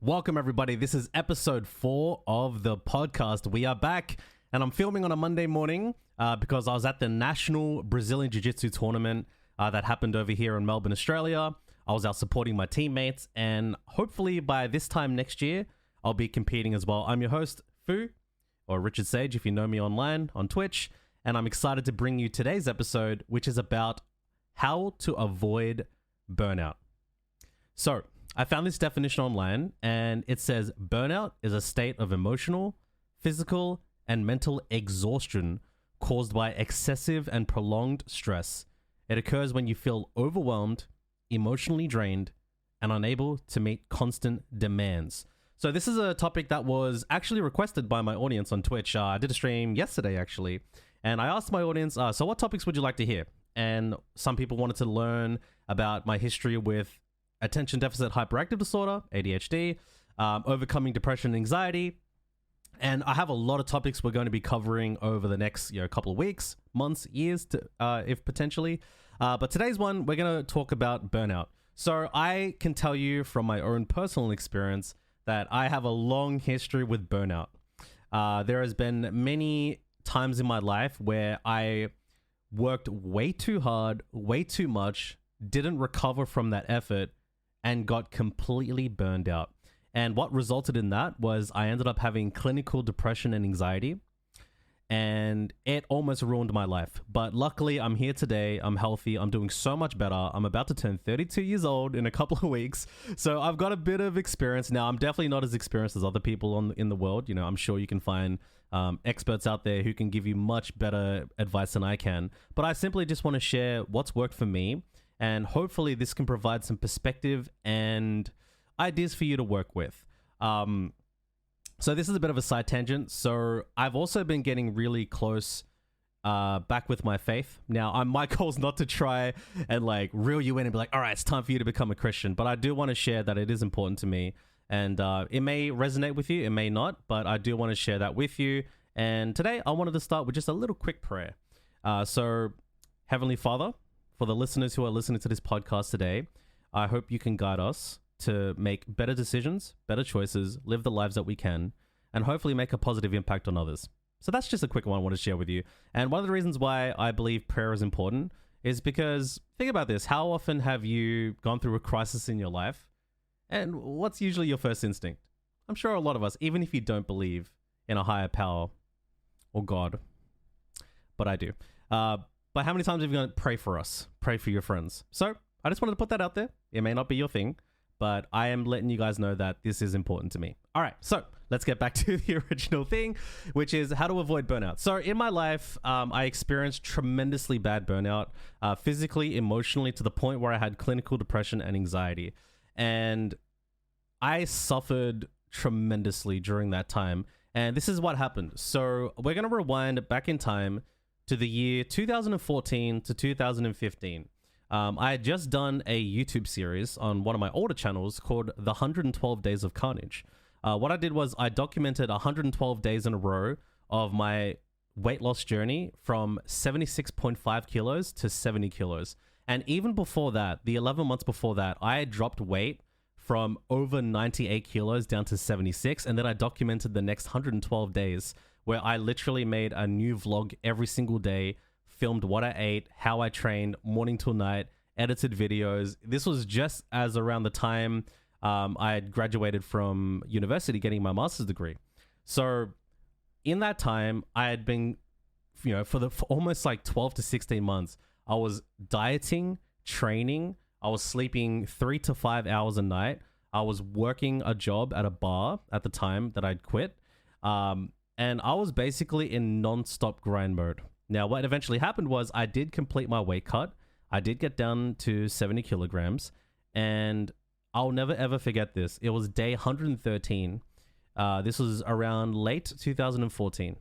Welcome, everybody. This is episode 4 of the podcast. We are back, and I'm filming on a Monday morning because I was at the National Brazilian Jiu-Jitsu tournament that happened over here in Melbourne, Australia. I was out supporting my teammates, and hopefully by this time next year, I'll be competing as well. I'm your host, Phu, or Richard Sage, if you know me online on Twitch, and I'm excited to bring you today's episode, which is about how to avoid burnout. So, I found this definition online, and it says burnout is a state of emotional, physical, and mental exhaustion caused by excessive and prolonged stress. It occurs when you feel overwhelmed, emotionally drained, and unable to meet constant demands. So this is a topic that was actually requested by my audience on Twitch. I did a stream yesterday, actually, and I asked my audience, so what topics would you like to hear? And some people wanted to learn about my history with attention deficit hyperactive disorder, ADHD, overcoming depression and anxiety. And I have a lot of topics we're going to be covering over the next couple of weeks, months, years, if potentially. But today's one, we're going to talk about burnout. So I can tell you from my own personal experience that I have a long history with burnout. There has been many times in my life where I worked way too hard, way too much, didn't recover from that effort, and got completely burned out. And what resulted in that was I ended up having clinical depression and anxiety, and it almost ruined my life. But luckily, I'm here today. I'm healthy. I'm doing so much better. I'm about to turn 32 years old in a couple of weeks. So I've got a bit of experience now. I'm definitely not as experienced as other people in the world. I'm sure you can find experts out there who can give you much better advice than I can. But I simply just want to share what's worked for me. And hopefully this can provide some perspective and ideas for you to work with. So this is a bit of a side tangent. So I've also been getting really close back with my faith. Now, my goal is not to try and reel you in and be like, all right, it's time for you to become a Christian. But I do want to share that it is important to me. And it may resonate with you, it may not. But I do want to share that with you. And today I wanted to start with just a little quick prayer. So Heavenly Father, for the listeners who are listening to this podcast today, I hope you can guide us to make better decisions, better choices, live the lives that we can, and hopefully make a positive impact on others. So that's just a quick one I want to share with you. And one of the reasons why I believe prayer is important is because, think about this, how often have you gone through a crisis in your life? And what's usually your first instinct? I'm sure a lot of us, even if you don't believe in a higher power or God, but I do. But how many times have you gone to pray for us? Pray for your friends. So I just wanted to put that out there. It may not be your thing, but I am letting you guys know that this is important to me. All right, so let's get back to the original thing, which is how to avoid burnout. So in my life, I experienced tremendously bad burnout, physically, emotionally, to the point where I had clinical depression and anxiety. And I suffered tremendously during that time. And this is what happened. So we're going to rewind back in time to the year 2014 to 2015. I had just done a YouTube series on one of my older channels called The 112 Days of Carnage. What I did was I documented 112 days in a row of my weight loss journey from 76.5 kilos to 70 kilos. And even before that, the 11 months before that, I had dropped weight from over 98 kilos down to 76. And then I documented the next 112 days where I literally made a new vlog every single day, filmed what I ate, how I trained, morning till night, edited videos. This was just as around the time I had graduated from university getting my master's degree. So in that time, I had been, for almost 12 to 16 months, I was dieting, training, I was sleeping 3 to 5 hours a night. I was working a job at a bar at the time that I'd quit. And I was basically in non-stop grind mode. Now, what eventually happened was I did complete my weight cut. I did get down to 70 kilograms. And I'll never, ever forget this. It was day 113. This was around late 2014.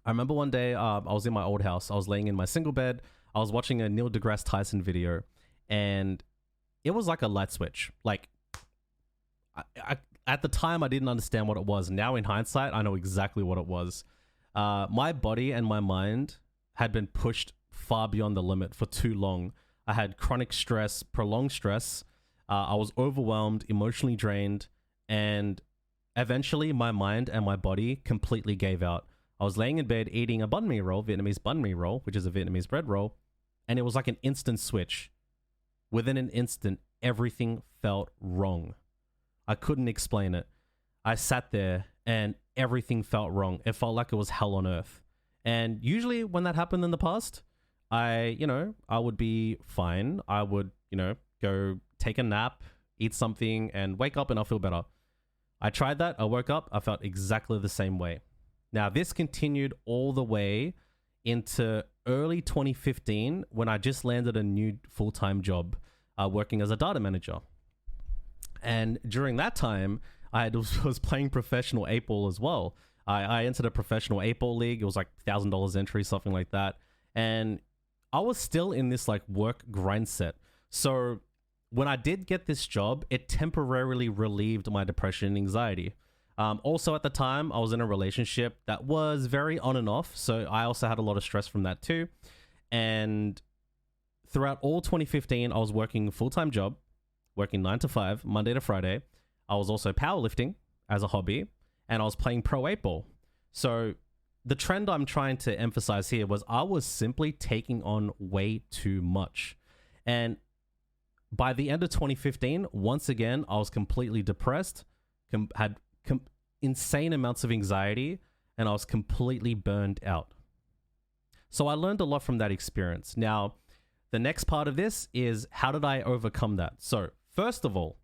I remember one day I was in my old house. I was laying in my single bed. I was watching a Neil deGrasse Tyson video. And it was like a light switch. At the time, I didn't understand what it was. Now, in hindsight, I know exactly what it was. My body and my mind had been pushed far beyond the limit for too long. I had chronic stress, prolonged stress. I was overwhelmed, emotionally drained, And eventually my mind and my body completely gave out. I was laying in bed eating a banh mi roll, Vietnamese banh mi roll, which is a Vietnamese bread roll. And it was like an instant switch. Within an instant, everything felt wrong. I couldn't explain it. I sat there and everything felt wrong. It felt like it was hell on earth. And usually when that happened in the past, I would be fine. I would, go take a nap, eat something, and wake up and I'll feel better. I tried that. I woke up. I felt exactly the same way. Now, this continued all the way into early 2015 when I just landed a new full-time job working as a data manager. And during that time, I was playing professional 8-ball as well. I entered a professional 8-ball league. It was like $1,000 entry, something like that. And I was still in this like work grind set. So when I did get this job, it temporarily relieved my depression and anxiety. Also at the time, I was in a relationship that was very on and off. So I also had a lot of stress from that too. And throughout all 2015, I was working a full-time job, working 9 to 5, Monday to Friday. I was also powerlifting as a hobby, and I was playing pro 8-ball. So the trend I'm trying to emphasize here was I was simply taking on way too much. And by the end of 2015, once again, I was completely depressed, had insane amounts of anxiety, and I was completely burned out. So I learned a lot from that experience. Now, the next part of this is how did I overcome that? So first of all,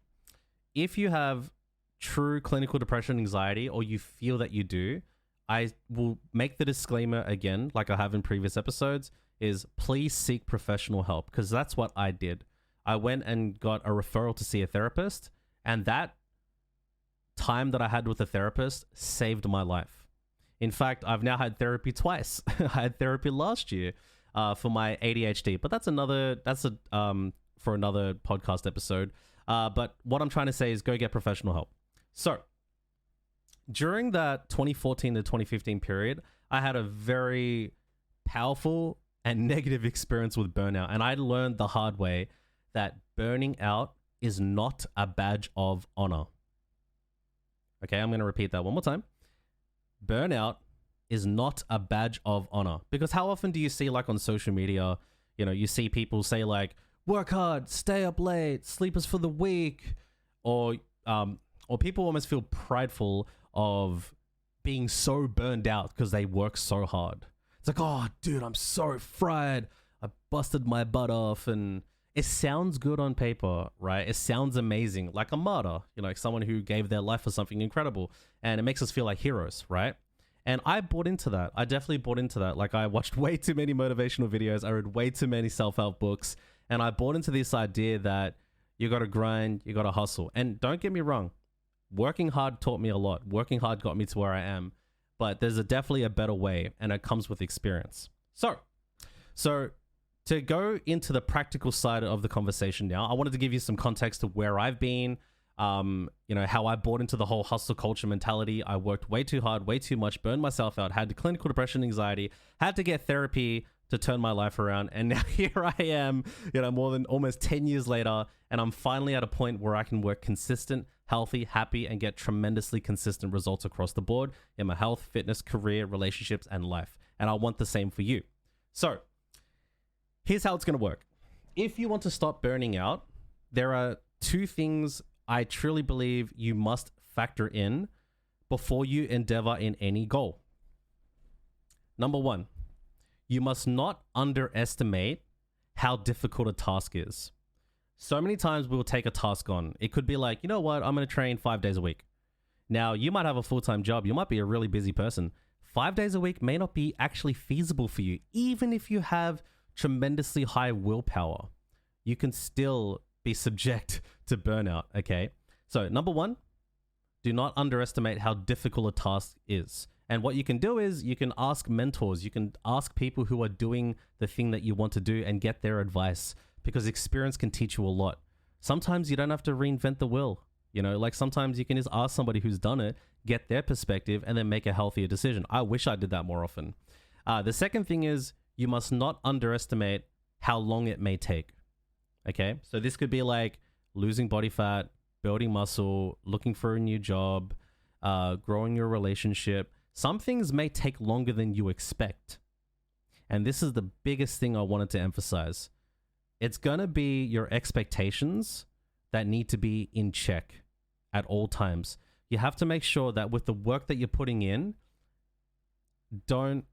if you have true clinical depression and anxiety, or you feel that you do, I will make the disclaimer again, like I have in previous episodes, is please seek professional help, because that's what I did. I went and got a referral to see a therapist, and that time that I had with a therapist saved my life. In fact, I've now had therapy twice. I had therapy last year for my ADHD, but that's for another podcast episode. But what I'm trying to say is go get professional help. So during that 2014 to 2015 period, I had a very powerful and negative experience with burnout. And I learned the hard way that burning out is not a badge of honor. Okay, I'm going to repeat that one more time. Burnout is not a badge of honor. Because how often do you see, like on social media, you see people say like, work hard, stay up late, sleep is for the weak, or people almost feel prideful of being so burned out because they work so hard. It's like, oh, dude, I'm so fried. I busted my butt off, and it sounds good on paper, right? It sounds amazing, like a martyr, like someone who gave their life for something incredible, and it makes us feel like heroes, right? And I bought into that. I definitely bought into that. Like, I watched way too many motivational videos. I read way too many self-help books, and I bought into this idea that you got to grind, you got to hustle. And don't get me wrong, working hard taught me a lot. Working hard got me to where I am, but there's definitely a better way, and it comes with experience. So to go into the practical side of the conversation now, I wanted to give you some context to where I've been, how I bought into the whole hustle culture mentality. I worked way too hard, way too much, burned myself out, had clinical depression, anxiety, had to get therapy to turn my life around. And now here I am, more than almost 10 years later, and I'm finally at a point where I can work consistent, healthy, happy, and get tremendously consistent results across the board in my health, fitness, career, relationships, and life. And I want the same for you. So here's how it's going to work. If you want to stop burning out, there are two things I truly believe you must factor in before you endeavor in any goal. Number one, you must not underestimate how difficult a task is. So many times we will take a task on. It could be like, you know what, I'm going to train 5 days a week. Now, you might have a full-time job. You might be a really busy person. 5 days a week may not be actually feasible for you, even if you have tremendously high willpower. You can still be subject to burnout, okay? So number one, do not underestimate how difficult a task is. And what you can do is you can ask mentors, you can ask people who are doing the thing that you want to do and get their advice, because experience can teach you a lot. Sometimes you don't have to reinvent the wheel. Like sometimes you can just ask somebody who's done it, get their perspective, and then make a healthier decision. I wish I did that more often. The second thing is you must not underestimate how long it may take. Okay, so this could be like losing body fat, building muscle, looking for a new job, growing your relationship, some things may take longer than you expect. And this is the biggest thing I wanted to emphasize. It's going to be your expectations that need to be in check at all times. You have to make sure that with the work that you're putting in, don't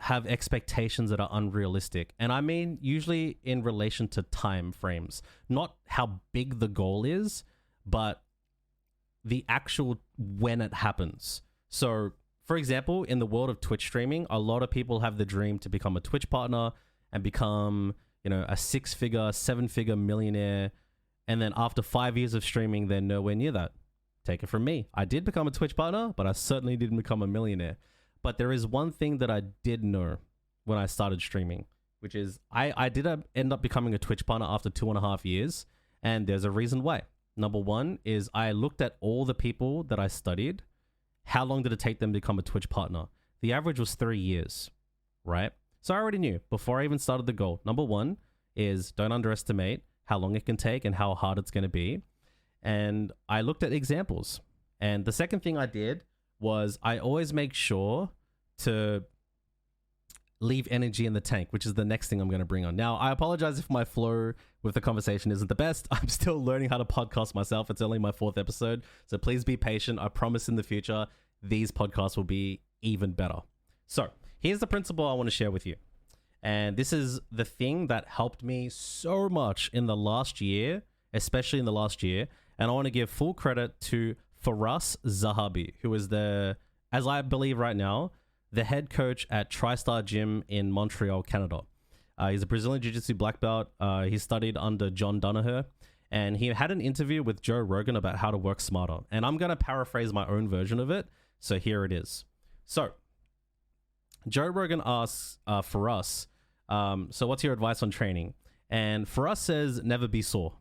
have expectations that are unrealistic. And I mean, usually in relation to time frames, not how big the goal is, but the actual when it happens. So, for example, in the world of Twitch streaming, a lot of people have the dream to become a Twitch partner and become, a 6-figure, 7-figure millionaire. And then after 5 years of streaming, they're nowhere near that. Take it from me. I did become a Twitch partner, but I certainly didn't become a millionaire. But there is one thing that I did know when I started streaming, which is I did end up becoming a Twitch partner after 2.5 years. And there's a reason why. Number one is I looked at all the people that I studied. How long did it take them to become a Twitch partner? The average was 3 years, right? So I already knew before I even started the goal. Number one is don't underestimate how long it can take and how hard it's going to be. And I looked at examples. And the second thing I did was I always make sure to leave energy in the tank, which is the next thing I'm going to bring on. Now, I apologize if my flow with the conversation isn't the best. I'm still learning how to podcast myself. It's only my 4th episode. So please be patient. I promise in the future, these podcasts will be even better. So here's the principle I want to share with you. And this is the thing that helped me so much in the last year, especially in the last year. And I want to give full credit to Faraz Zahabi, who is as I believe right now, the head coach at TriStar Gym in Montreal, Canada. He's a Brazilian Jiu-Jitsu black belt. He studied under John Danaher, and he had an interview with Joe Rogan about how to work smarter. And I'm going to paraphrase my own version of it. So here it is. So Joe Rogan asks Faraz, so what's your advice on training? And Faraz says, never be sore.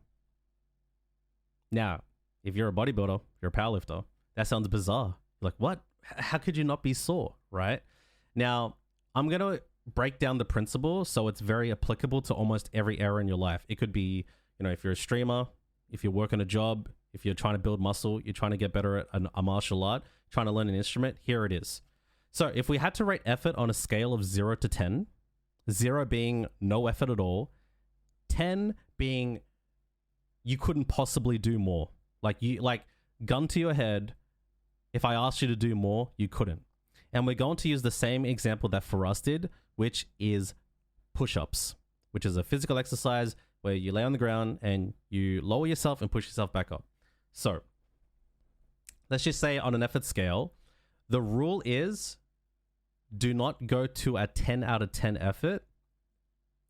Now, if you're a bodybuilder, you're a powerlifter, that sounds bizarre. You're like, what? How could you not be sore, right? Now, I'm going to break down the principle so it's very applicable to almost every area in your life. It could be, if you're a streamer, if you're working a job, if you're trying to build muscle, you're trying to get better at a martial art, trying to learn an instrument, here it is. So if we had to rate effort on a scale of 0 to 10, 0 being no effort at all, 10 being you couldn't possibly do more. Like gun to your head, if I asked you to do more, you couldn't. And we're going to use the same example that Faraz did, which is push-ups, which is a physical exercise where you lay on the ground and you lower yourself and push yourself back up. So let's just say on an effort scale, the rule is do not go to a 10 out of 10 effort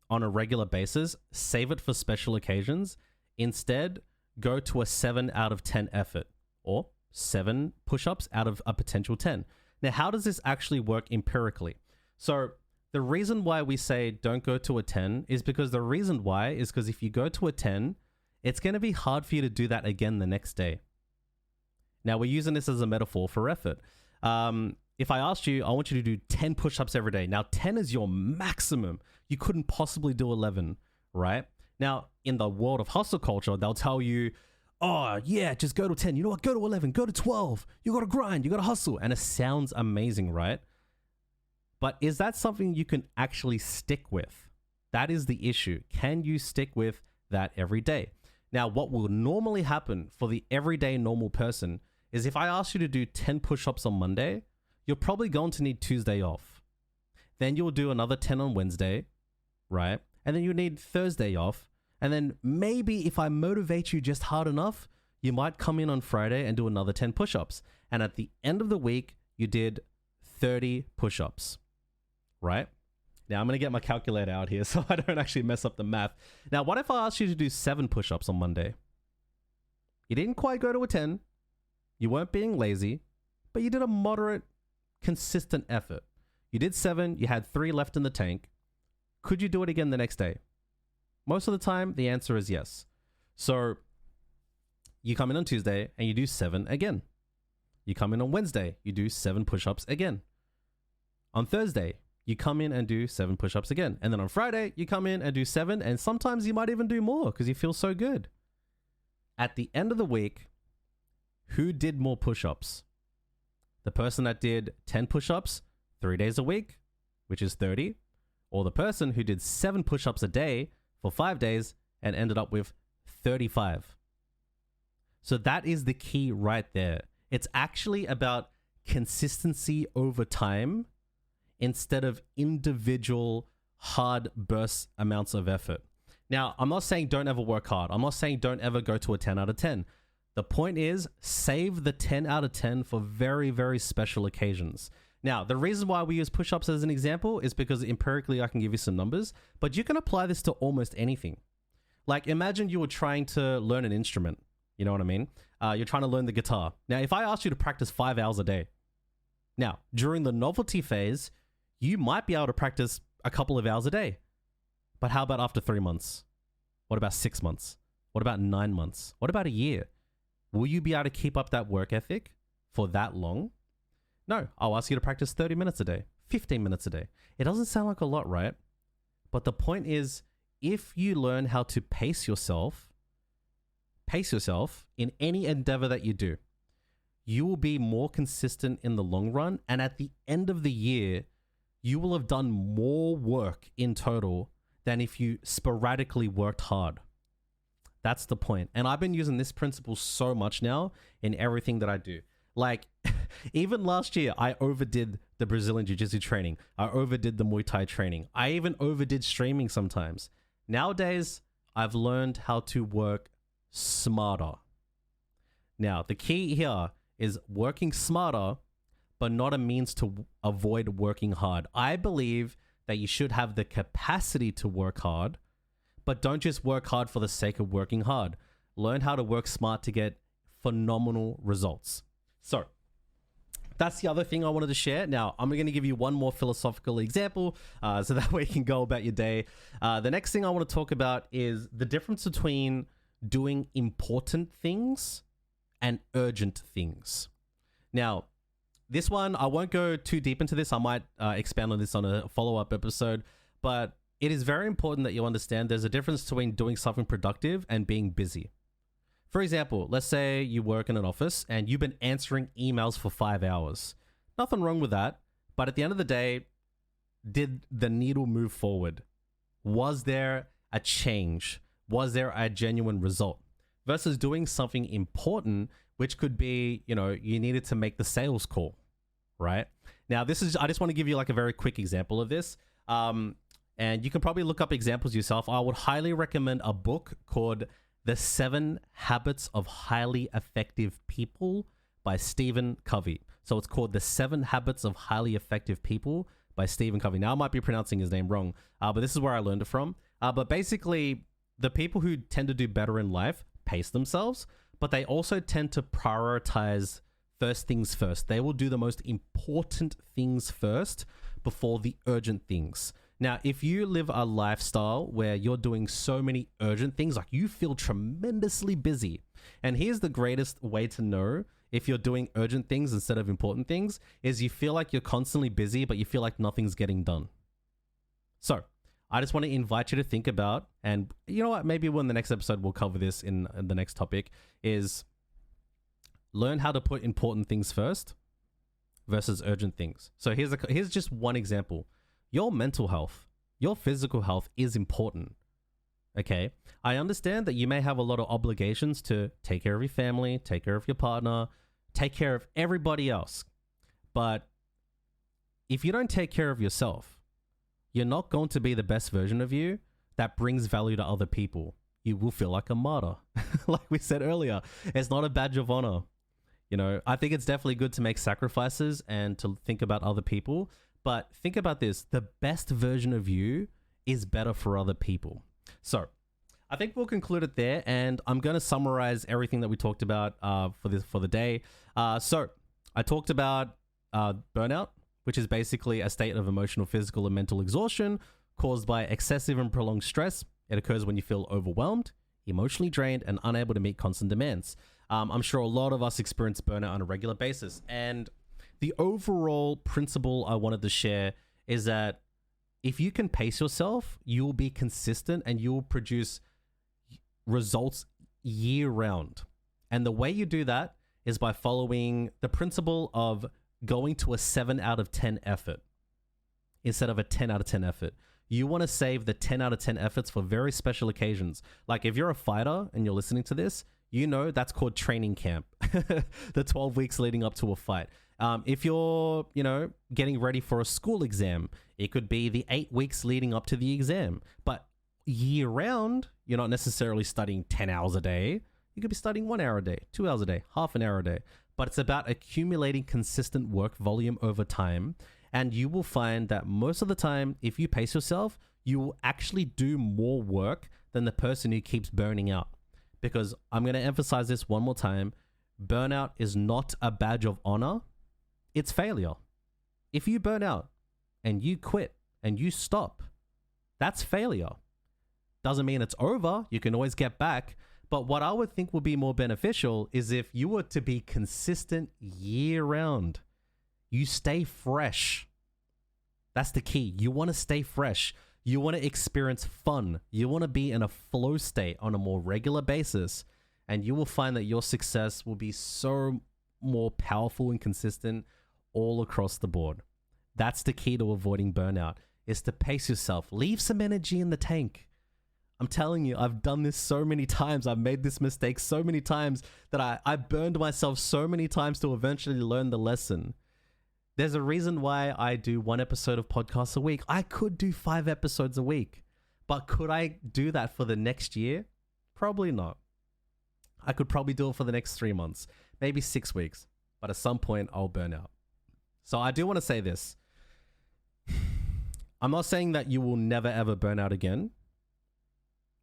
on a regular basis. Save it for special occasions. Instead, go to a 7 out of 10 effort or 7 push-ups out of a potential 10. Now, how does this actually work empirically? So the reason why we say don't go to a 10 is because if you go to a 10, it's going to be hard for you to do that again the next day. Now, we're using this as a metaphor for effort. If I asked you, I want you to do 10 push-ups every day. Now, 10 is your maximum. You couldn't possibly do 11, right? Now, in the world of hustle culture, they'll tell you, oh, yeah, just go to 10. You know what? Go to 11. Go to 12. You got to grind. You got to hustle. And it sounds amazing, right? But is that something you can actually stick with? That is the issue. Can you stick with that every day? Now, what will normally happen for the everyday normal person is if I ask you to do 10 push-ups on Monday, you're probably going to need Tuesday off. Then you'll do another 10 on Wednesday, right? And then you need Thursday off. And then maybe if I motivate you just hard enough, you might come in on Friday and do another 10 push-ups. And at the end of the week, you did 30 push-ups, right? Now I'm going to get my calculator out here so I don't actually mess up the math. Now, what if I asked you to do 7 push-ups on Monday? You didn't quite go to a 10. You weren't being lazy, but you did a moderate, consistent effort. You did 7. You had 3 left in the tank. Could you do it again the next day? Most of the time, the answer is yes. So you come in on Tuesday and you do 7 again. You come in on Wednesday, you do 7 push-ups again. On Thursday, you come in and do 7 push-ups again. And then on Friday, you come in and do 7. And sometimes you might even do more because you feel so good. at the end of the week, who did more push-ups? The person that did 10 push-ups 3 days a week, which is 30, or the person who did 7 push-ups a day for 5 days and ended up with 35. So that is the key right there. It's actually about consistency over time instead of individual hard burst amounts of effort. Now, I'm not saying don't ever work hard. I'm not saying don't ever go to a 10 out of 10. The point is, save the 10 out of 10 for very, very special occasions. Now, the reason why we use push-ups as an example is because empirically I can give you some numbers, but you can apply this to almost anything. Like, imagine you were trying to learn an instrument. You know what I mean? You're trying to learn the guitar. Now, if I asked you to practice 5 hours a day, now, during the novelty phase, you might be able to practice a couple of hours a day. But how about after 3 months? What about 6 months? What about 9 months? What about a year? Will you be able to keep up that work ethic for that long? No, I'll ask you to practice 30 minutes a day, 15 minutes a day. It doesn't sound like a lot, right? But the point is, if you learn how to pace yourself in any endeavor that you do, you will be more consistent in the long run. And at the end of the year, you will have done more work in total than if you sporadically worked hard. That's the point. And I've been using this principle so much now in everything that I do. Like, even last year, I overdid the Brazilian Jiu-Jitsu training. I overdid the Muay Thai training. I even overdid streaming sometimes. Nowadays, I've learned how to work smarter. Now, the key here is working smarter, but not a means to avoid working hard. I believe that you should have the capacity to work hard, but don't just work hard for the sake of working hard. Learn how to work smart to get phenomenal results. So that's the other thing I wanted to share. Now, I'm going to give you one more philosophical example so that way you can go about your day. The next thing I want to talk about is the difference between doing important things and urgent things. Now, this one, I won't go too deep into this. I might expand on this on a follow-up episode, but it is very important that you understand there's a difference between doing something productive and being busy. For example, let's say you work in an office and you've been answering emails for 5 hours. Nothing wrong with that, but at the end of the day, did the needle move forward? Was there a change? Was there a genuine result? Versus doing something important, which could be, you needed to make the sales call, right? Now, I just want to give you like a very quick example of this. And you can probably look up examples yourself. I would highly recommend a book called The 7 Habits of Highly Effective People by Stephen Covey. So it's called The 7 Habits of Highly Effective People by Stephen Covey. Now, I might be pronouncing his name wrong, but this is where I learned it from. But basically, the people who tend to do better in life pace themselves, but they also tend to prioritize first things first. They will do the most important things first before the urgent things. Now, if you live a lifestyle where you're doing so many urgent things, like you feel tremendously busy, and here's the greatest way to know if you're doing urgent things instead of important things, is you feel like you're constantly busy, but you feel like nothing's getting done. So I just want to invite you to think about, and you know what, maybe in the next episode we'll cover this in the next topic, is learn how to put important things first versus urgent things. So here's just one example. Your mental health, your physical health is important. Okay? I understand that you may have a lot of obligations to take care of your family, take care of your partner, take care of everybody else. But if you don't take care of yourself, you're not going to be the best version of you that brings value to other people. You will feel like a martyr. Like we said earlier, it's not a badge of honor. I think it's definitely good to make sacrifices and to think about other people. But think about this, the best version of you is better for other people. So I think we'll conclude it there, and I'm going to summarize everything that we talked about for the day. So I talked about burnout, which is basically a state of emotional, physical, and mental exhaustion caused by excessive and prolonged stress. It occurs when you feel overwhelmed, emotionally drained, and unable to meet constant demands. I'm sure a lot of us experience burnout on a regular basis, and the overall principle I wanted to share is that if you can pace yourself, you will be consistent and you will produce results, year round. And the way you do that is by following the principle of going to a 7 out of 10 effort instead of a 10 out of 10 effort. You want to save the 10 out of 10 efforts for very special occasions. Like if you're a fighter and you're listening to this, you know that's called training camp, the 12 weeks leading up to a fight. If you're, getting ready for a school exam, it could be the 8 weeks leading up to the exam. But year round, you're not necessarily studying 10 hours a day. You could be studying 1 hour a day, 2 hours a day, half an hour a day. But it's about accumulating consistent work volume over time. And you will find that most of the time, if you pace yourself, you will actually do more work than the person who keeps burning out. Because I'm going to emphasize this one more time. Burnout is not a badge of honor. It's failure. If you burn out and you quit and you stop, that's failure. Doesn't mean it's over. You can always get back. But what I would think would be more beneficial is if you were to be consistent year round. You stay fresh. That's the key. You want to stay fresh. You want to experience fun. You want to be in a flow state on a more regular basis. And you will find that your success will be so more powerful and consistent all across the board. That's the key to avoiding burnout, is to pace yourself. Leave some energy in the tank. I'm telling you, I've done this so many times. I've made this mistake so many times that I burned myself so many times to eventually learn the lesson. There's a reason why I do 1 episode of podcasts a week. I could do 5 episodes a week, but could I do that for the next year? Probably not. I could probably do it for the next 3 months, maybe 6 weeks, but at some point I'll burn out. So I do want to say this. I'm not saying that you will never ever burn out again.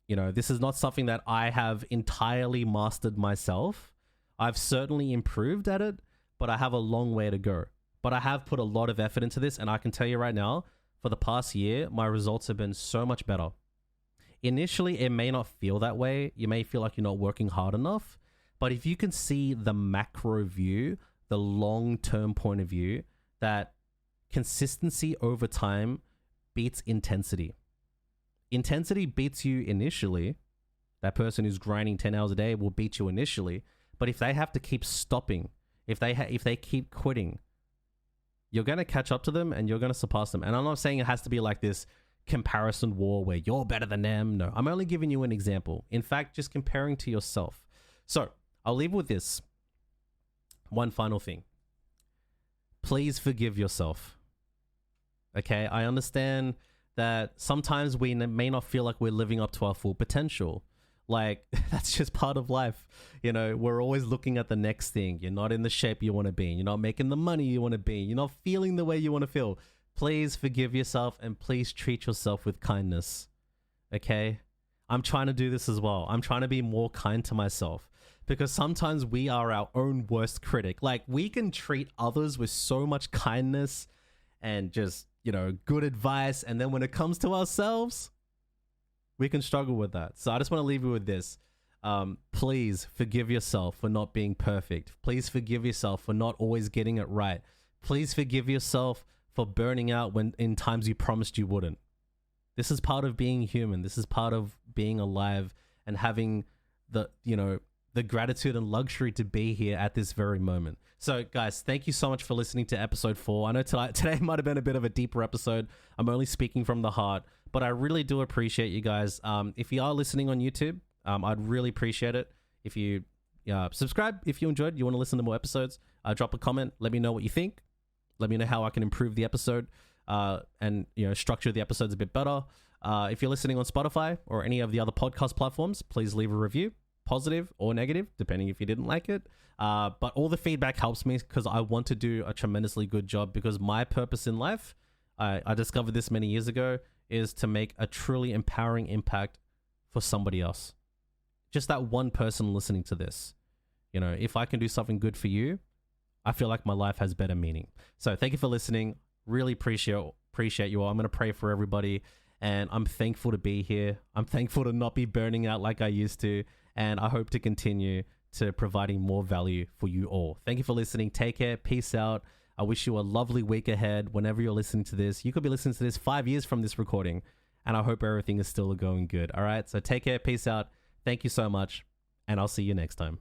This is not something that I have entirely mastered myself. I've certainly improved at it, but I have a long way to go. But I have put a lot of effort into this, and I can tell you right now, for the past year, my results have been so much better. Initially, it may not feel that way. You may feel like you're not working hard enough. But if you can see the macro view, the long-term point of view, that consistency over time beats intensity. Intensity beats you initially. That person who's grinding 10 hours a day will beat you initially. But if they have to keep stopping, if they keep quitting, you're going to catch up to them and you're going to surpass them. And I'm not saying it has to be like this comparison war where you're better than them. No, I'm only giving you an example. In fact, just comparing to yourself. So I'll leave with this. One final thing. Please forgive yourself. Okay, I understand that sometimes we may not feel like we're living up to our full potential. Like, that's just part of life. We're always looking at the next thing. You're not in the shape you want to be. You're not making the money you want to be. You're not feeling the way you want to feel. Please forgive yourself and please treat yourself with kindness. Okay? I'm trying to do this as well. I'm trying to be more kind to myself because sometimes we are our own worst critic. Like, we can treat others with so much kindness and just, good advice. And then when it comes to ourselves, we can struggle with that. So I just want to leave you with this. Please forgive yourself for not being perfect. Please forgive yourself for not always getting it right. Please forgive yourself for burning out when in times you promised you wouldn't. This is part of being human. This is part of being alive and having the gratitude and luxury to be here at this very moment. So guys, thank you so much for listening to episode 4. I know today might have been a bit of a deeper episode. I'm only speaking from the heart, but I really do appreciate you guys. If you are listening on YouTube, I'd really appreciate it if you subscribe if you enjoyed, you want to listen to more episodes. Drop a comment, let me know what you think. Let me know how I can improve the episode and structure the episodes a bit better. If you're listening on Spotify or any of the other podcast platforms, please leave a review, positive or negative, depending if you didn't like it. But all the feedback helps me because I want to do a tremendously good job, because my purpose in life, I discovered this many years ago, is to make a truly empowering impact for somebody else. Just that one person listening to this. If I can do something good for you, I feel like my life has better meaning. So thank you for listening. Really appreciate you all. I'm going to pray for everybody, and I'm thankful to be here. I'm thankful to not be burning out like I used to, and I hope to continue to providing more value for you all. Thank you for listening. Take care. Peace out. I wish you a lovely week ahead whenever you're listening to this. You could be listening to this 5 years from this recording, and I hope everything is still going good. All right. So take care. Peace out. Thank you so much, and I'll see you next time.